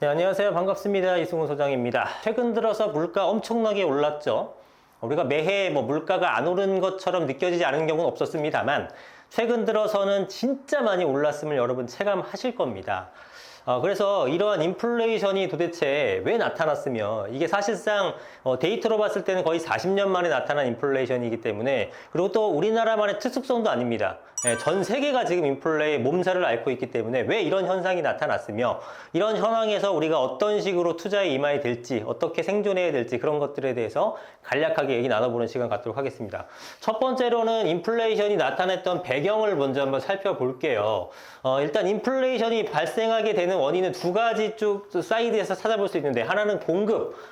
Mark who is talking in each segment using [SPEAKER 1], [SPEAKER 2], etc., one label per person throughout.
[SPEAKER 1] 네, 안녕하세요. 반갑습니다. 이승훈 소장입니다. 최근 들어서 물가 엄청나게 올랐죠. 우리가 매해 물가가 안 오른 것처럼 느껴지지 않은 경우는 없었습니다만 최근 들어서는 진짜 많이 올랐음을 여러분 체감하실 겁니다. 그래서 이러한 인플레이션이 도대체 왜 나타났으며 이게 사실상 데이터로 봤을 때는 거의 40년 만에 나타난 인플레이션이기 때문에, 그리고 또 우리나라만의 특수성도 아닙니다. 전 세계가 지금 인플레의 몸살을 앓고 있기 때문에 왜 이런 현상이 나타났으며 이런 현황에서 우리가 어떤 식으로 투자에 임해야 될지, 어떻게 생존해야 될지, 그런 것들에 대해서 간략하게 얘기 나눠보는 시간 갖도록 하겠습니다. 첫 번째로는 인플레이션이 나타났던 배경을 먼저 한번 살펴볼게요. 일단 인플레이션이 발생하게 되는 원인은 두 가지 쭉 사이드에서 찾아볼 수 있는데, 하나는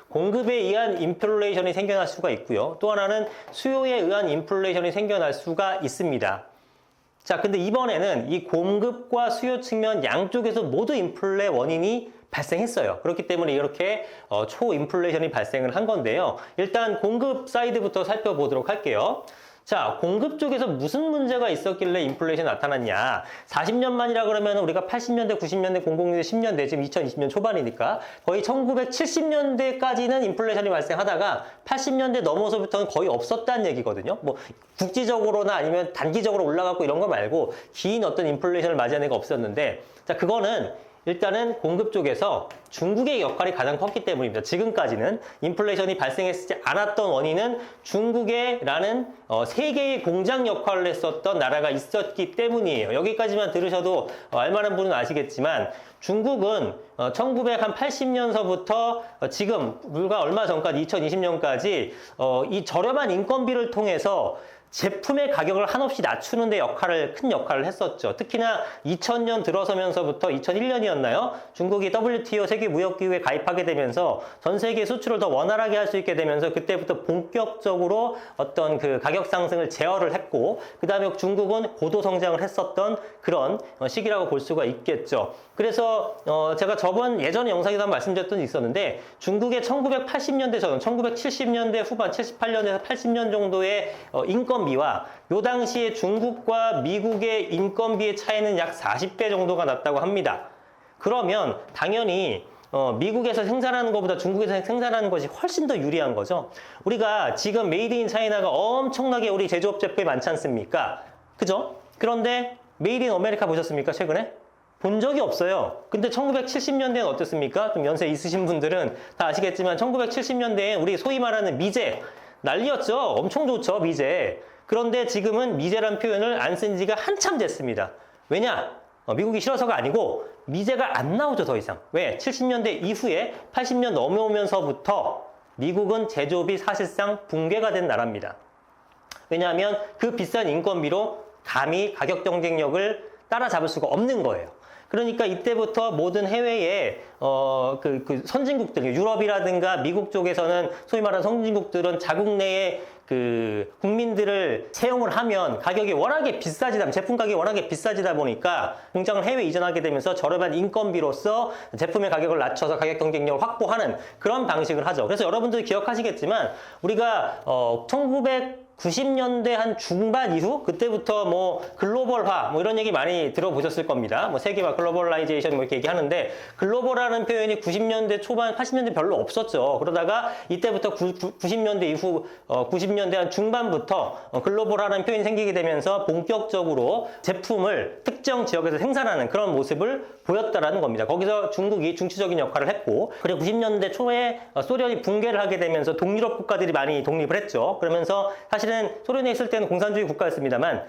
[SPEAKER 1] 공급에 의한 인플레이션이 생겨날 수가 있고요. 또 하나는 수요에 의한 인플레이션이 생겨날 수가 있습니다. 자, 근데 이번에는 이 공급과 수요 측면 양쪽에서 모두 인플레 원인이 발생했어요. 그렇기 때문에 이렇게 초인플레이션이 발생을 한 건데요. 일단 공급 사이드부터 살펴보도록 할게요. 자, 공급 쪽에서 무슨 문제가 있었길래 인플레이션이 나타났냐. 40년 만이라 그러면 우리가 80년대, 90년대, 00년대, 10년대, 지금 2020년 초반이니까 거의 1970년대까지는 인플레이션이 발생하다가 80년대 넘어서부터는 거의 없었다는 얘기거든요. 국지적으로나 아니면 단기적으로 올라갔고 이런 거 말고 긴 어떤 인플레이션을 맞이한 애가 없었는데, 자, 그거는 일단은 공급 쪽에서 중국의 역할이 가장 컸기 때문입니다. 지금까지는 인플레이션이 발생하지 않았던 원인은 중국이라는 세계의 공장 역할을 했었던 나라가 있었기 때문이에요. 여기까지만 들으셔도 알만한 분은 아시겠지만 중국은 1980년서부터 지금 불과 얼마 전까지 2020년까지 이 저렴한 인건비를 통해서 제품의 가격을 한없이 낮추는 데 큰 역할을 했었죠. 특히나 2000년 들어서면서부터 2001년이었나요? 중국이 WTO 세계무역기구에 가입하게 되면서 전 세계 수출을 더 원활하게 할 수 있게 되면서 그때부터 본격적으로 어떤 그 가격 상승을 제어를 했고, 그 다음에 중국은 고도 성장을 했었던 그런 시기라고 볼 수가 있겠죠. 그래서 제가 예전 영상에도 한번 말씀드렸던 적이 있었는데, 중국의 1980년대 전, 1970년대 후반, 78년에서 80년 정도의 인건비와 요 당시에 중국과 미국의 인건비의 차이는 약 40배 정도가 났다고 합니다. 그러면 당연히 미국에서 생산하는 것보다 중국에서 생산하는 것이 훨씬 더 유리한 거죠. 우리가 지금 메이드 인 차이나가 엄청나게 우리 제조업 제품이 많지 않습니까? 그죠? 그런데 메이드 인 아메리카 보셨습니까? 최근에? 본 적이 없어요. 근데 1970년대는 어땠습니까? 좀 연세 있으신 분들은 다 아시겠지만 1970년대에 우리 소위 말하는 미제 난리였죠. 엄청 좋죠, 미제. 그런데 지금은 미제란 표현을 안 쓴 지가 한참 됐습니다. 왜냐? 미국이 싫어서가 아니고 미제가 안 나오죠, 더 이상. 왜? 70년대 이후에 80년 넘어오면서부터 미국은 제조업이 사실상 붕괴가 된 나라입니다. 왜냐하면 그 비싼 인건비로 감히 가격 경쟁력을 따라잡을 수가 없는 거예요. 그러니까 이때부터 모든 해외의 선진국들, 유럽이라든가 미국 쪽에서는 소위 말하는 선진국들은 자국 내의 국민들을 채용을 하면 가격이 워낙에 제품 가격이 워낙에 비싸지다 보니까 공장을 해외 이전하게 되면서 저렴한 인건비로서 제품의 가격을 낮춰서 가격 경쟁력을 확보하는 그런 방식을 하죠. 그래서 여러분들이 기억하시겠지만 우리가 1990년대 한 중반 이후 그때부터 글로벌화 이런 얘기 많이 들어보셨을 겁니다. 세계화, 글로벌라이제이션 이렇게 얘기하는데, 글로벌화라는 표현이 90년대 초반, 80년대 별로 없었죠. 그러다가 이때부터 90년대 이후 90년대 한 중반부터 글로벌화라는 표현이 생기게 되면서 본격적으로 제품을 특정 지역에서 생산하는 그런 모습을 보였다라는 겁니다. 거기서 중국이 중추적인 역할을 했고, 그리고 90년대 초에 소련이 붕괴를 하게 되면서 동유럽 국가들이 많이 독립을 했죠. 그러면서 사실은 소련에 있을 때는 공산주의 국가였습니다만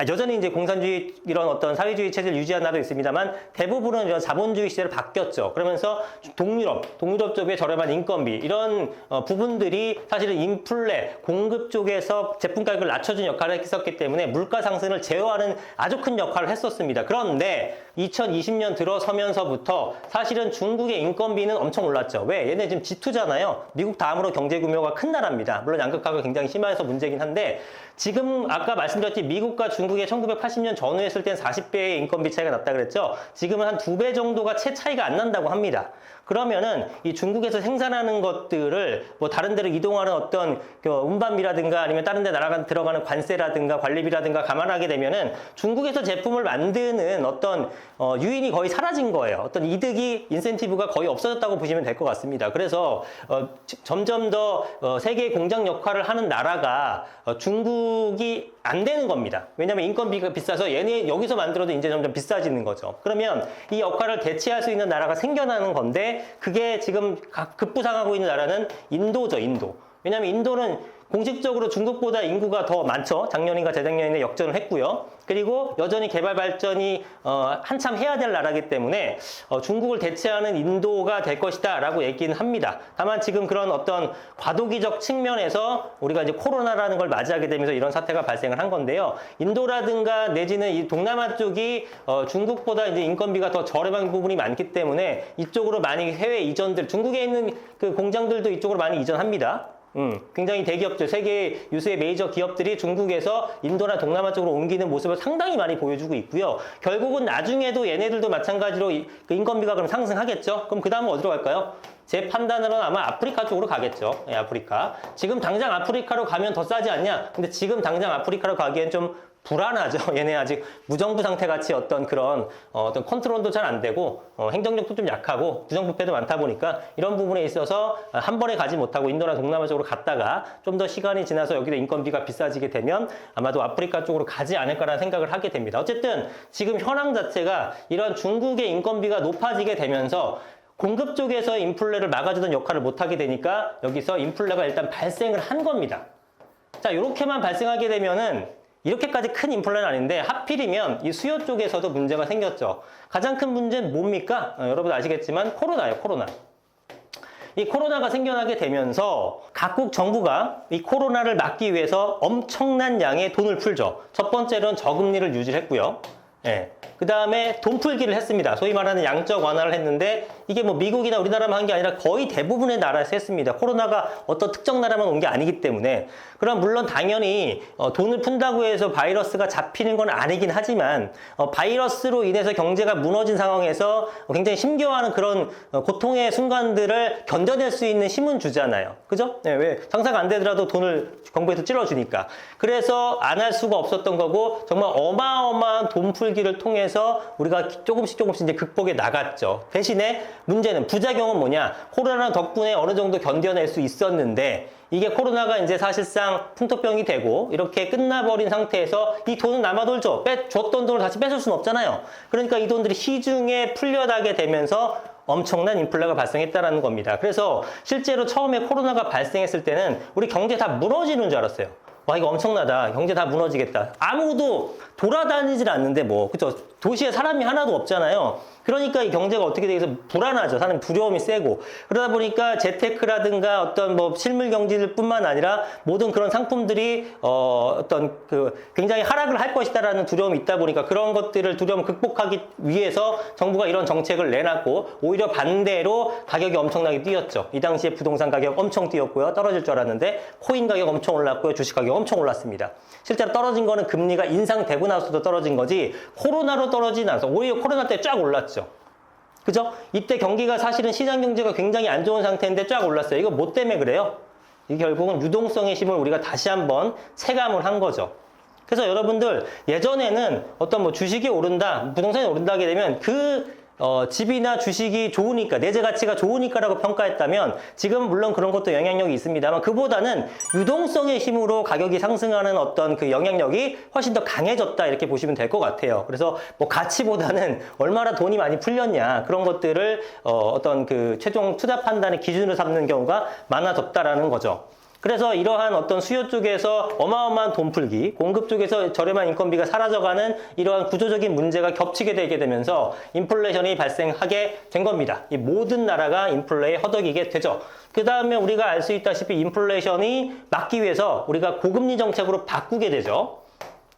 [SPEAKER 1] 여전히 이제 공산주의 이런 어떤 사회주의 체제를 유지한 나라도 있습니다만 대부분은 이런 자본주의 시대로 바뀌었죠. 그러면서 동유럽 쪽의 저렴한 인건비 이런 부분들이 사실은 인플레, 공급 쪽에서 제품 가격을 낮춰준 역할을 했었기 때문에 물가 상승을 제어하는 아주 큰 역할을 했었습니다. 그런데 2020년 들어서면서부터 사실은 중국의 인건비는 엄청 올랐죠. 왜? 얘네 지금 G2잖아요. 미국 다음으로 경제 규모가 큰 나라입니다. 물론 양극화가 굉장히 심해서 문제긴 한데, 지금 아까 말씀드렸듯이 미국과 중국의 1980년 전후 했을 땐 40배의 인건비 차이가 났다 그랬죠. 지금은 한 2배 정도가 채 차이가 안 난다고 합니다. 그러면은 이 중국에서 생산하는 것들을 뭐 다른 데로 이동하는 어떤 그 운반비라든가 아니면 다른 데 들어가는 관세라든가 관리비라든가 감안하게 되면은 중국에서 제품을 만드는 어떤 유인이 거의 사라진 거예요. 어떤 이득이 인센티브가 거의 없어졌다고 보시면 될 것 같습니다. 그래서 점점 더 세계의 공장 역할을 하는 나라가 중국이 안 되는 겁니다. 왜냐하면 인건비가 비싸서 얘네 여기서 만들어도 이제 점점 비싸지는 거죠. 그러면 이 역할을 대체할 수 있는 나라가 생겨나는 건데 그게 지금 급부상하고 있는 나라는 인도죠, 인도. 왜냐하면 인도는 공식적으로 중국보다 인구가 더 많죠. 작년인가 재작년에 역전을 했고요. 그리고 여전히 개발 발전이 한참 해야 될 나라이기 때문에 중국을 대체하는 인도가 될 것이다 라고 얘기는 합니다. 다만 지금 그런 어떤 과도기적 측면에서 우리가 이제 코로나라는 걸 맞이하게 되면서 이런 사태가 발생을 한 건데요. 인도라든가 내지는 이 동남아 쪽이 중국보다 이제 인건비가 더 저렴한 부분이 많기 때문에 이쪽으로 많이 해외 이전들, 중국에 있는 그 공장들도 이쪽으로 많이 이전합니다. 굉장히 대기업들, 세계 유수의 메이저 기업들이 중국에서 인도나 동남아 쪽으로 옮기는 모습을 상당히 많이 보여주고 있고요. 결국은 나중에도 얘네들도 마찬가지로 그 인건비가 그럼 상승하겠죠? 그럼 그 다음은 어디로 갈까요? 제 판단으로는 아마 아프리카 쪽으로 가겠죠. 네, 아프리카. 지금 당장 아프리카로 가면 더 싸지 않냐? 근데 지금 당장 아프리카로 가기엔 좀 불안하죠. 얘네 아직 무정부 상태 같이 어떤 그런 어떤 컨트롤도 잘 안 되고 행정력도 좀 약하고 부정부패도 많다 보니까 이런 부분에 있어서 한 번에 가지 못하고 인도나 동남아 쪽으로 갔다가 좀 더 시간이 지나서 여기도 인건비가 비싸지게 되면 아마도 아프리카 쪽으로 가지 않을까라는 생각을 하게 됩니다. 어쨌든 지금 현황 자체가 이런 중국의 인건비가 높아지게 되면서 공급 쪽에서 인플레를 막아주던 역할을 못하게 되니까 여기서 인플레가 일단 발생을 한 겁니다. 자, 이렇게만 발생하게 되면은 이렇게까지 큰 인플레는 아닌데 하필이면 이 수요 쪽에서도 문제가 생겼죠. 가장 큰 문제는 뭡니까? 여러분 아시겠지만 코로나예요, 코로나. 이 코로나가 생겨나게 되면서 각국 정부가 이 코로나를 막기 위해서 엄청난 양의 돈을 풀죠. 첫 번째로는 저금리를 유지했고요. 예. 그 다음에 돈 풀기를 했습니다. 소위 말하는 양적 완화를 했는데 이게 뭐 미국이나 우리나라만 한 게 아니라 거의 대부분의 나라에서 했습니다. 코로나가 어떤 특정 나라만 온 게 아니기 때문에. 그럼 물론 당연히 돈을 푼다고 해서 바이러스가 잡히는 건 아니긴 하지만 바이러스로 인해서 경제가 무너진 상황에서 굉장히 힘겨워하는 그런 고통의 순간들을 견뎌낼 수 있는 힘은 주잖아요. 그죠? 네, 왜 장사가 안 되더라도 돈을 정부에서 찔러주니까. 그래서 안 할 수가 없었던 거고 정말 어마어마한 돈 풀기를 통해서 우리가 조금씩 이제 극복해 나갔죠. 대신에 문제는 부작용은 뭐냐? 코로나 덕분에 어느 정도 견뎌낼 수 있었는데 이게 코로나가 이제 사실상 풍토병이 되고 이렇게 끝나버린 상태에서 이 돈은 남아돌죠. 줬던 돈을 다시 뺏을 수는 없잖아요. 그러니까 이 돈들이 시중에 풀려나게 되면서 엄청난 인플레가 발생했다는 겁니다. 그래서 실제로 처음에 코로나가 발생했을 때는 우리 경제 다 무너지는 줄 알았어요. 와, 이거 엄청나다. 경제 다 무너지겠다. 아무도 돌아다니질 않는데 뭐, 그쵸? 도시에 사람이 하나도 없잖아요. 그러니까 이 경제가 어떻게 되겠어? 불안하죠. 사람 두려움이 세고. 그러다 보니까 재테크라든가 어떤 뭐 실물 경제들뿐만 아니라 모든 그런 상품들이 어떤 그 굉장히 하락을 할 것이다라는 두려움이 있다 보니까 그런 것들을 두려움을 극복하기 위해서 정부가 이런 정책을 내놨고 오히려 반대로 가격이 엄청나게 뛰었죠. 이 당시에 부동산 가격 엄청 뛰었고요. 떨어질 줄 알았는데 코인 가격 엄청 올랐고요. 주식 가격 엄청 올랐습니다. 실제로 떨어진 거는 금리가 인상되고 나서도 떨어진 거지 코로나로 떨어지진 않아서 오히려 코로나 때 쫙 올랐죠. 그죠? 이때 경기가 사실은 시장 경제가 굉장히 안 좋은 상태인데 쫙 올랐어요. 이거 뭐 때문에 그래요? 이게 결국은 유동성의 힘을 우리가 다시 한번 체감을 한 거죠. 그래서 여러분들 예전에는 어떤 뭐 주식이 오른다, 부동산이 오른다게 되면 집이나 주식이 좋으니까, 내재 가치가 좋으니까라고 평가했다면 지금 물론 그런 것도 영향력이 있습니다만 그보다는 유동성의 힘으로 가격이 상승하는 어떤 그 영향력이 훨씬 더 강해졌다 이렇게 보시면 될 것 같아요. 그래서 뭐 가치보다는 얼마나 돈이 많이 풀렸냐 그런 것들을 어떤 그 최종 투자 판단의 기준으로 삼는 경우가 많아졌다라는 거죠. 그래서 이러한 어떤 수요 쪽에서 어마어마한 돈 풀기, 공급 쪽에서 저렴한 인건비가 사라져가는 이러한 구조적인 문제가 겹치게 되게 되면서 인플레이션이 발생하게 된 겁니다. 이 모든 나라가 인플레에 허덕이게 되죠. 그 다음에 우리가 알 수 있다시피 인플레이션이 막기 위해서 우리가 고금리 정책으로 바꾸게 되죠.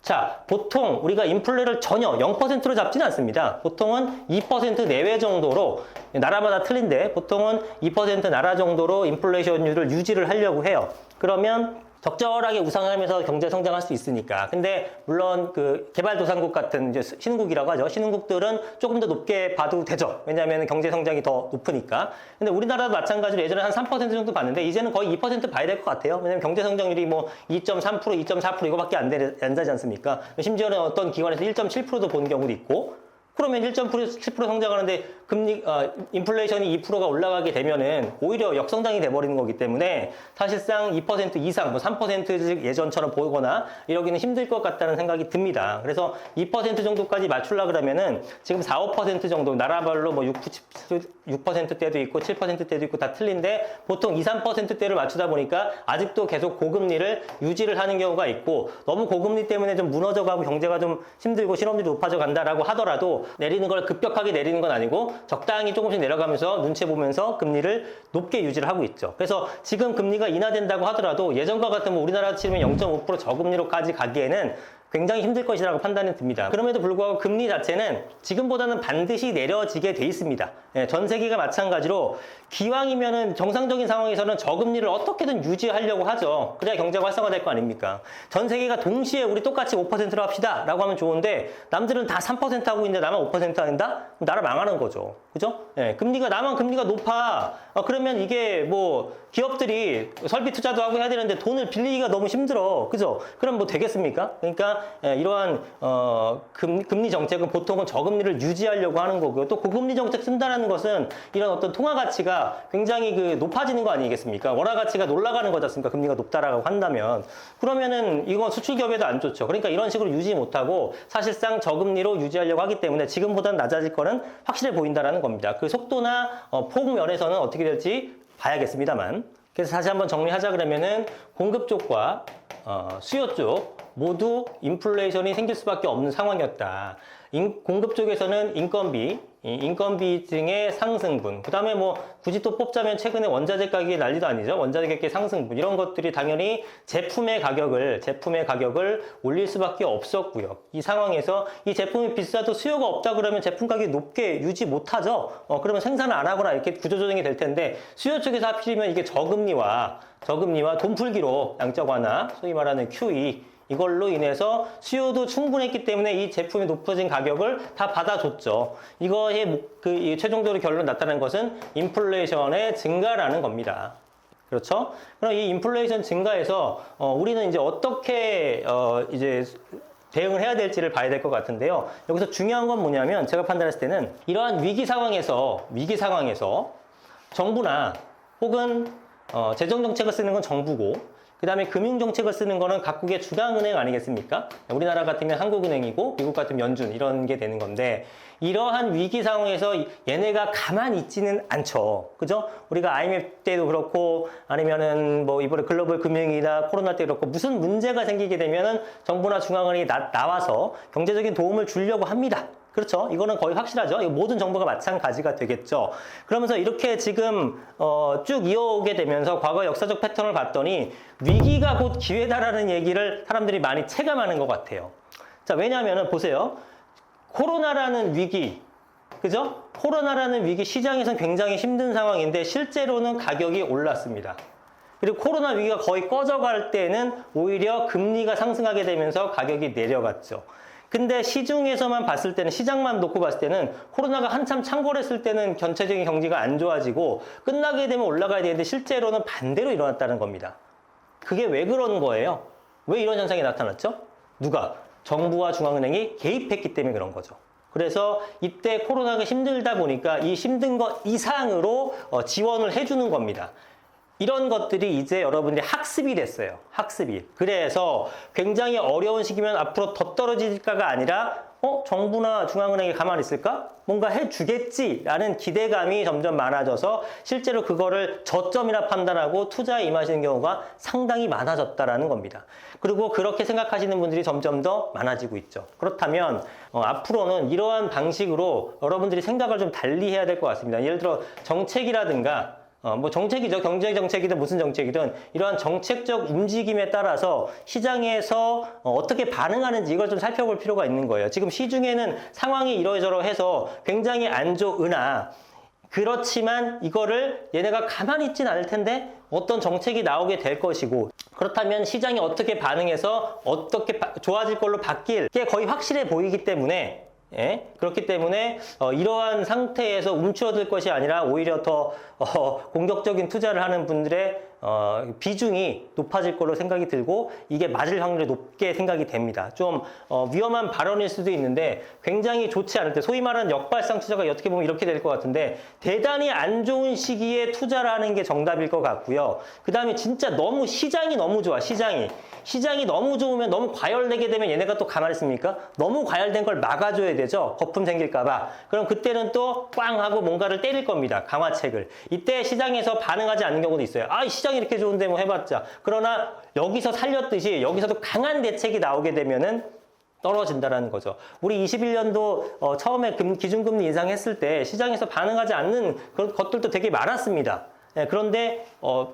[SPEAKER 1] 자, 보통 우리가 인플레를 전혀 0%로 잡지는 않습니다. 보통은 2% 내외 정도로, 나라마다 틀린데 보통은 2% 나라 정도로 인플레이션율을 유지를 하려고 해요. 그러면 적절하게 우상하면서 경제 성장할 수 있으니까. 근데 물론 그 개발도상국 같은 이제 신흥국이라고 하죠. 신흥국들은 조금 더 높게 봐도 되죠. 왜냐하면 경제 성장이 더 높으니까. 근데 우리나라도 마찬가지로 예전에 한 3% 정도 봤는데 이제는 거의 2% 봐야 될 것 같아요. 왜냐하면 경제 성장률이 뭐 2.3%, 2.4% 이거밖에 안 되지 않습니까? 심지어는 어떤 기관에서 1.7%도 본 경우도 있고. 그러면 1.7% 성장하는데 인플레이션이 2%가 올라가게 되면은 오히려 역성장이 돼버리는 거기 때문에 사실상 2% 이상, 뭐 3% 예전처럼 보거나 이러기는 힘들 것 같다는 생각이 듭니다. 그래서 2% 정도까지 맞추려고 그러면은 지금 4, 5% 정도 나라별로 뭐 6%대도 있고 7%대도 있고 다 틀린데 보통 2, 3%대를 맞추다 보니까 아직도 계속 고금리를 유지를 하는 경우가 있고 너무 고금리 때문에 좀 무너져가고 경제가 좀 힘들고 실업률이 높아져 간다라고 하더라도 내리는 걸 급격하게 내리는 건 아니고 적당히 조금씩 내려가면서 눈치 보면서 금리를 높게 유지를 하고 있죠. 그래서 지금 금리가 인하된다고 하더라도 예전과 같으면 우리나라 치면 0.5% 저금리로까지 가기에는 굉장히 힘들 것이라고 판단이 듭니다. 그럼에도 불구하고 금리 자체는 지금보다는 반드시 내려지게 돼 있습니다. 전 세계가 마찬가지로 기왕이면은 정상적인 상황에서는 저금리를 어떻게든 유지하려고 하죠. 그래야 경제가 활성화될 거 아닙니까? 전 세계가 동시에 우리 똑같이 5%로 합시다 라고 하면 좋은데 남들은 다 3% 하고 있는데 나만 5% 한다? 그럼 나라 망하는 거죠. 그죠? 나만 금리가 높아. 그러면 이게 뭐 기업들이 설비 투자도 하고 해야 되는데 돈을 빌리기가 너무 힘들어. 그죠? 그럼 뭐 되겠습니까? 그러니까 이러한 금리 정책은 보통은 저금리를 유지하려고 하는 거고요. 또 고금리 정책 쓴다는 것은 이런 어떤 통화 가치가 굉장히 높아지는 거 아니겠습니까? 원화 가치가 올라가는 거지 않습니까? 금리가 높다라고 한다면. 그러면은 이건 수출 기업에도 안 좋죠. 그러니까 이런 식으로 유지 못하고 사실상 저금리로 유지하려고 하기 때문에 지금보다는 낮아질 거는 확실해 보인다라는 겁니다. 그 속도나 폭 면에서는 어떻게 될지 봐야겠습니다만. 그래서 다시 한번 정리하자 그러면은 공급 쪽과 수요 쪽 모두 인플레이션이 생길 수밖에 없는 상황이었다. 공급 쪽에서는 인건비 등의 상승분, 그 다음에 뭐 굳이 또 뽑자면 최근에 원자재 가격이 난리도 아니죠. 원자재 가격의 상승분 이런 것들이 당연히 제품의 가격을 올릴 수밖에 없었고요. 이 상황에서 이 제품이 비싸도 수요가 없다 그러면 제품 가격이 높게 유지 못하죠. 그러면 생산을 안 하거나 이렇게 구조조정이 될 텐데 수요 쪽에서 하필이면 이게 저금리와 돈 풀기로 양적 완화, 소위 말하는 QE 이걸로 인해서 수요도 충분했기 때문에 이 제품이 높아진 가격을 다 받아줬죠. 이거의 최종적으로 결론 나타난 것은 인플레이션의 증가라는 겁니다. 그렇죠? 그럼 이 인플레이션 증가에서 우리는 이제 어떻게 이제 대응을 해야 될지를 봐야 될 것 같은데요. 여기서 중요한 건 뭐냐면 제가 판단했을 때는 이러한 위기 상황에서 정부나 혹은 재정 정책을 쓰는 건 정부고 그 다음에 금융정책을 쓰는 거는 각국의 중앙은행 아니겠습니까? 우리나라 같으면 한국은행이고 미국 같으면 연준 이런 게 되는 건데 이러한 위기 상황에서 얘네가 가만히 있지는 않죠. 그죠? 우리가 IMF 때도 그렇고 아니면은 뭐 이번에 글로벌 금융위기나 코로나 때 그렇고 무슨 문제가 생기게 되면은 정부나 중앙은행이 나와서 경제적인 도움을 주려고 합니다. 그렇죠. 이거는 거의 확실하죠. 모든 정부가 마찬가지가 되겠죠. 그러면서 이렇게 지금 쭉 이어오게 되면서 과거 역사적 패턴을 봤더니 위기가 곧 기회다라는 얘기를 사람들이 많이 체감하는 것 같아요. 자, 왜냐하면 보세요. 코로나라는 위기, 그죠? 코로나라는 위기 시장에서는 굉장히 힘든 상황인데 실제로는 가격이 올랐습니다. 그리고 코로나 위기가 거의 꺼져갈 때는 오히려 금리가 상승하게 되면서 가격이 내려갔죠. 근데 시중에서만 봤을 때는 시장만 놓고 봤을 때는 코로나가 한참 창궐했을 때는 전체적인 경기가 안 좋아지고 끝나게 되면 올라가야 되는데 실제로는 반대로 일어났다는 겁니다. 그게 왜 그런 거예요? 왜 이런 현상이 나타났죠? 누가? 정부와 중앙은행이 개입했기 때문에 그런 거죠. 그래서 이때 코로나가 힘들다 보니까 이 힘든 것 이상으로 지원을 해주는 겁니다. 이런 것들이 이제 여러분들이 학습이 됐어요. 학습이. 그래서 굉장히 어려운 시기면 앞으로 더 떨어질까가 아니라 정부나 중앙은행이 가만히 있을까? 뭔가 해주겠지라는 기대감이 점점 많아져서 실제로 그거를 저점이라 판단하고 투자에 임하시는 경우가 상당히 많아졌다라는 겁니다. 그리고 그렇게 생각하시는 분들이 점점 더 많아지고 있죠. 그렇다면 앞으로는 이러한 방식으로 여러분들이 생각을 좀 달리 해야 될 것 같습니다. 예를 들어 정책이라든가 뭐 정책이죠. 경제 정책이든 무슨 정책이든 이러한 정책적 움직임에 따라서 시장에서 어떻게 반응하는지 이걸 좀 살펴볼 필요가 있는 거예요. 지금 시중에는 상황이 이러저러해서 굉장히 안 좋으나 그렇지만 이거를 얘네가 가만히 있진 않을 텐데 어떤 정책이 나오게 될 것이고 그렇다면 시장이 어떻게 반응해서 어떻게 좋아질 걸로 바뀔 게 거의 확실해 보이기 때문에 그렇기 때문에 이러한 상태에서 움츠러들 것이 아니라 오히려 더 공격적인 투자를 하는 분들의 비중이 높아질 걸로 생각이 들고 이게 맞을 확률이 높게 생각이 됩니다. 좀 위험한 발언일 수도 있는데 굉장히 좋지 않을 때 소위 말하는 역발상 투자가 어떻게 보면 이렇게 될 것 같은데 대단히 안 좋은 시기에 투자를 하는 게 정답일 것 같고요. 그 다음에 진짜 너무 시장이 너무 좋아. 시장이 너무 좋으면 너무 과열되게 되면 얘네가 또 가만히 있습니까? 너무 과열된 걸 막아줘야 되죠. 거품 생길까봐. 그럼 그때는 또 꽝 하고 뭔가를 때릴 겁니다. 강화책을. 이때 시장에서 반응하지 않는 경우도 있어요. 아, 시장이 이렇게 좋은데 뭐 해봤자. 그러나 여기서 살렸듯이 여기서도 강한 대책이 나오게 되면은 떨어진다라는 거죠. 우리 21년도 처음에 기준금리 인상했을 때 시장에서 반응하지 않는 그런 것들도 되게 많았습니다. 그런데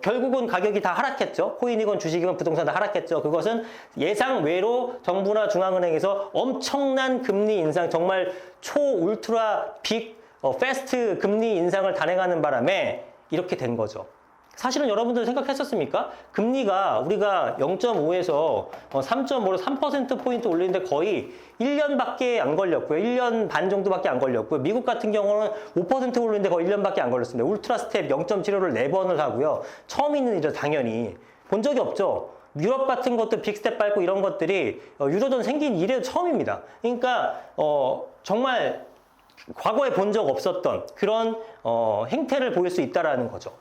[SPEAKER 1] 결국은 가격이 다 하락했죠. 코인이건 주식이건 부동산 다 하락했죠. 그것은 예상 외로 정부나 중앙은행에서 엄청난 금리 인상, 정말 초 울트라 빅 패스트 금리 인상을 단행하는 바람에 이렇게 된 거죠. 사실은 여러분들 생각했었습니까? 금리가 우리가 0.5에서 3.5로 3%포인트 올리는데 거의 1년밖에 안 걸렸고요. 1년 반 정도밖에 안 걸렸고요. 미국 같은 경우는 5% 올리는데 거의 1년밖에 안 걸렸습니다. 울트라 스텝 0.75를 4번을 하고요. 처음 있는 일이죠, 당연히. 본 적이 없죠. 유럽 같은 것도 빅스텝 밟고 이런 것들이 유로존 생긴 이래 처음입니다. 그러니까 정말 과거에 본 적 없었던 그런 행태를 보일 수 있다라는 거죠.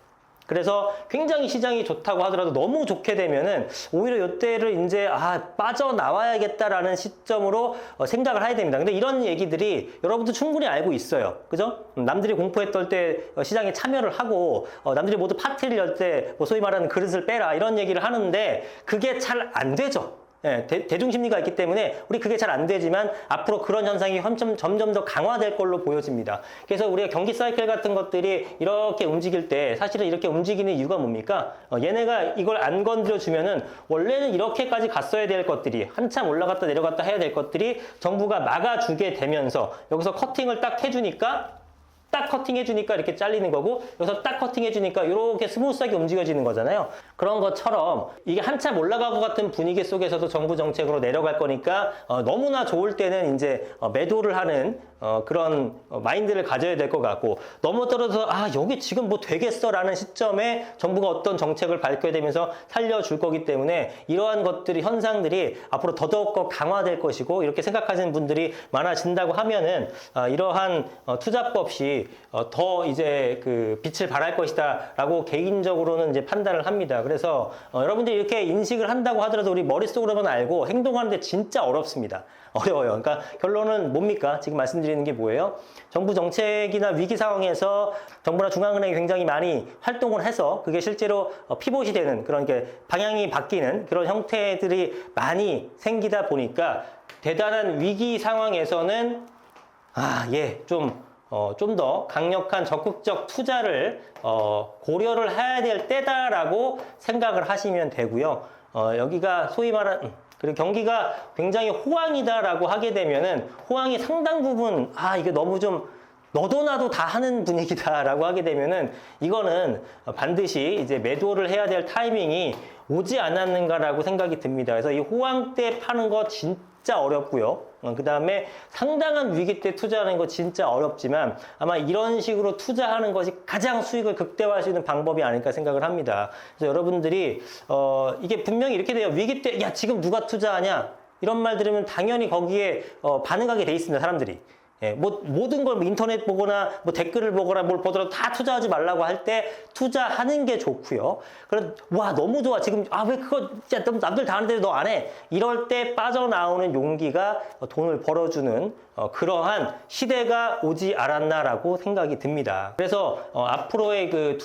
[SPEAKER 1] 그래서 굉장히 시장이 좋다고 하더라도 너무 좋게 되면은 오히려 이때를 이제 빠져나와야겠다라는 시점으로 생각을 해야 됩니다. 근데 이런 얘기들이 여러분도 충분히 알고 있어요. 그죠? 남들이 공포에 떨 때 시장에 참여를 하고 남들이 모두 파티를 열 때 뭐 소위 말하는 그릇을 빼라 이런 얘기를 하는데 그게 잘 안 되죠. 대중심리가 있기 때문에 우리 그게 잘 안 되지만 앞으로 그런 현상이 점점 더 강화될 걸로 보여집니다. 그래서 우리가 경기 사이클 같은 것들이 이렇게 움직일 때 사실은 이렇게 움직이는 이유가 뭡니까? 얘네가 이걸 안 건드려주면은 원래는 이렇게까지 갔어야 될 것들이 한참 올라갔다 내려갔다 해야 될 것들이 정부가 막아주게 되면서 여기서 커팅을 딱 해주니까 딱 커팅해주니까 이렇게 잘리는 거고 여기서 딱 커팅해주니까 이렇게 스무스하게 움직여지는 거잖아요. 그런 것처럼 이게 한참 올라갈 것 같은 분위기 속에서도 정부 정책으로 내려갈 거니까 너무나 좋을 때는 이제 매도를 하는 그런 마인드를 가져야 될 것 같고 너무 떨어져서 여기 지금 뭐 되겠어 라는 시점에 정부가 어떤 정책을 밝혀야 되면서 살려줄 거기 때문에 이러한 것들이 현상들이 앞으로 더더욱 강화될 것이고 이렇게 생각하시는 분들이 많아진다고 하면은 이러한 투자법 시 더 이제 그 빛을 발할 것이다라고 개인적으로는 이제 판단을 합니다. 그래서 여러분들이 이렇게 인식을 한다고 하더라도 우리 머릿속으로만 알고 행동하는데 진짜 어렵습니다. 어려워요. 그러니까 결론은 뭡니까? 지금 말씀드리는 게 뭐예요? 정부 정책이나 위기 상황에서 정부나 중앙은행이 굉장히 많이 활동을 해서 그게 실제로 피봇이 되는 그런 게 방향이 바뀌는 그런 형태들이 많이 생기다 보니까 대단한 위기 상황에서는 좀 더 강력한 적극적 투자를 고려를 해야 될 때다라고 생각을 하시면 되고요. 여기가 소위 말하는 그리고 경기가 굉장히 호황이다라고 하게 되면은 호황이 상당 부분 이게 너무 좀 너도 나도 다 하는 분위기다라고 하게 되면은 이거는 반드시 이제 매도를 해야 될 타이밍이 오지 않았는가라고 생각이 듭니다. 그래서 이 호황 때 파는 거 진짜 어렵고요. 그 다음에 상당한 위기 때 투자하는 거 진짜 어렵지만 아마 이런 식으로 투자하는 것이 가장 수익을 극대화할 수 있는 방법이 아닐까 생각을 합니다. 그래서 여러분들이 이게 분명히 이렇게 돼요. 위기 때 야 지금 누가 투자하냐 이런 말 들으면 당연히 거기에 반응하게 돼 있습니다. 사람들이. 모든 걸 인터넷 보거나 댓글을 보거나 뭘 보더라도 다 투자하지 말라고 할 때 투자하는 게 좋고요. 그럼 너무 좋아 지금 왜 그거 진짜 남들 다 하는데 너 안 해? 이럴 때 빠져나오는 용기가 돈을 벌어주는 그러한 시대가 오지 않았나라고 생각이 듭니다. 그래서 앞으로의 그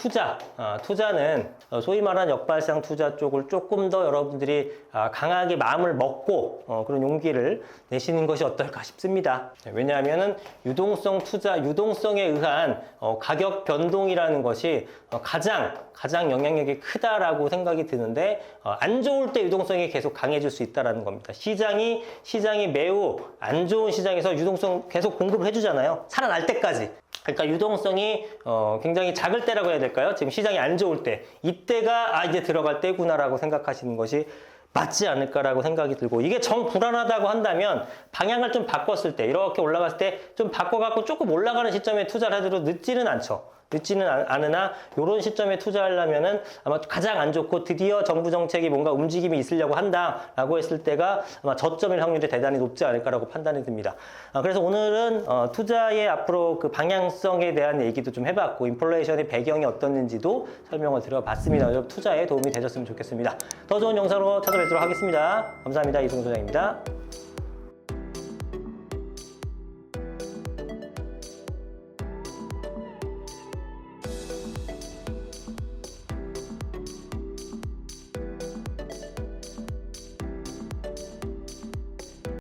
[SPEAKER 1] 투자는 소위 말하는 역발상 투자 쪽을 조금 더 여러분들이 강하게 마음을 먹고 그런 용기를 내시는 것이 어떨까 싶습니다. 왜냐하면은 저는 유동성 투자, 유동성에 의한 가격 변동이라는 것이 가장 영향력이 크다라고 생각이 드는데 안 좋을 때 유동성이 계속 강해질 수 있다는 겁니다. 시장이 매우 안 좋은 시장에서 유동성 계속 공급을 해주잖아요. 살아날 때까지. 그러니까 유동성이 굉장히 작을 때라고 해야 될까요? 지금 시장이 안 좋을 때, 이때가 이제 들어갈 때구나라고 생각하시는 것이 맞지 않을까라고 생각이 들고, 이게 정 불안하다고 한다면 방향을 좀 바꿨을 때, 이렇게 올라갔을 때 좀 바꿔갖고 조금 올라가는 시점에 투자를 하더라도 늦지는 않으나 이런 시점에 투자하려면은 아마 가장 안 좋고 드디어 정부 정책이 뭔가 움직임이 있으려고 한다라고 했을 때가 아마 저점일 확률이 대단히 높지 않을까라고 판단이 듭니다. 그래서 오늘은 투자의 앞으로 그 방향성에 대한 얘기도 좀 해봤고, 인플레이션의 배경이 어떻는지도 설명을 드려봤습니다. 여러분 투자에 도움이 되셨으면 좋겠습니다. 더 좋은 영상으로 찾아뵙도록 하겠습니다. 감사합니다. 이승훈 소장입니다.